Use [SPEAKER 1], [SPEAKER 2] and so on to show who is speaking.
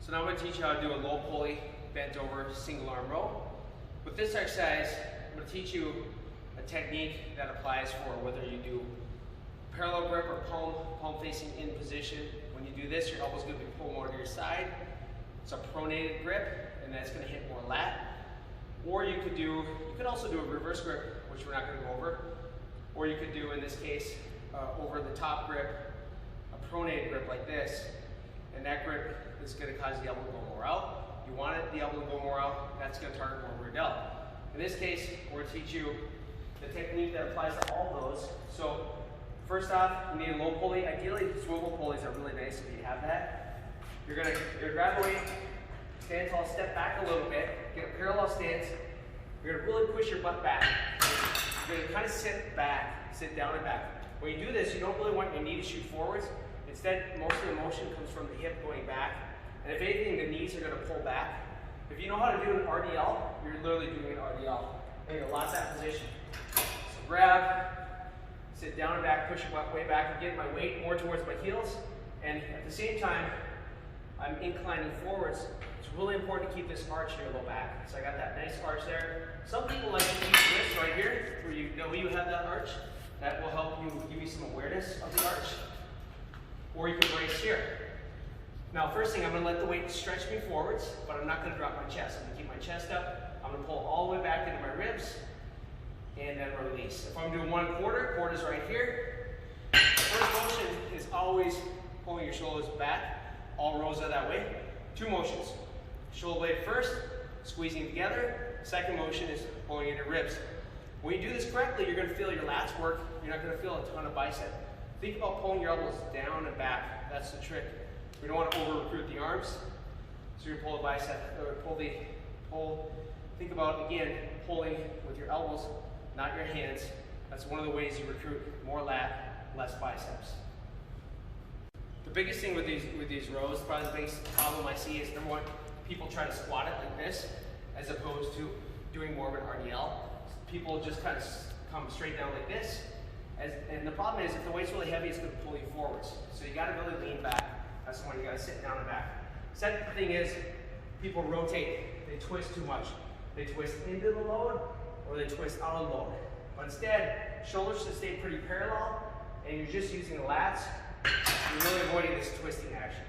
[SPEAKER 1] So now I'm going to teach you how to do a low pulley, bent over, single arm row. With this exercise, I'm going to teach you a technique that applies for whether you do parallel grip or palm facing in position. When you do this, your elbow's going to be pulled more to your side. It's a pronated grip, and that's going to hit more lat. Or you could also do a reverse grip, which we're not going to go over. Or you could do, in this case, over the top grip, a pronated grip like this, and that grip is going to cause the elbow to go more out. You want the elbow to go more out, that's going to target more rear delt. In this case, we're going to teach you the technique that applies to all those. So first off, you need a low pulley. Ideally, swivel pulleys are really nice if you have that. You're going to grab a weight, stand tall, step back a little bit, get a parallel stance. You're going to really push your butt back. You're going to kind of sit down and back. When you do this, you don't really want your knee to shoot forwards. Instead, most of the motion comes from the hip going back. And if anything, the knees are going to pull back. If you know how to do an RDL, you're literally doing an RDL. And you'll lock that position. So grab, sit down and back, push your butt way back, and get my weight more towards my heels. And at the same time, I'm inclining forwards. It's really important to keep this arch here low back. So I got that nice arch there. Some people like to use this right here, where you know you have that arch. That will help you give you some awareness of the arch. Or you can brace here. Now, first thing, I'm going to let the weight stretch me forwards, but I'm not going to drop my chest. I'm going to keep my chest up. I'm going to pull all the way back into my ribs, and then release. If I'm doing 1/4, quarter's right here. The first motion is always pulling your shoulders back. All rows are that way. Two motions. Shoulder blade first, squeezing together. Second motion is pulling into ribs. When you do this correctly, you're going to feel your lats work. You're not going to feel a ton of bicep. Think about pulling your elbows down and back. That's the trick. We don't want to over-recruit the arms. So you're going to pull the bicep, or think about, again, pulling with your elbows, not your hands. That's one of the ways you recruit more lat, less biceps. The biggest thing with these rows, probably the biggest problem I see is, number one, people try to squat it like this, as opposed to doing more of an RDL. People just kind of come straight down like this. And the problem is, if the weight's really heavy, it's going to pull you forwards. So you got to really lean back. That's the one you got to sit down and back. Second thing is, people rotate. They twist too much. They twist into the load, or they twist out of the load. But instead, shoulders should stay pretty parallel, and you're just using the lats. You're really avoiding this twisting action.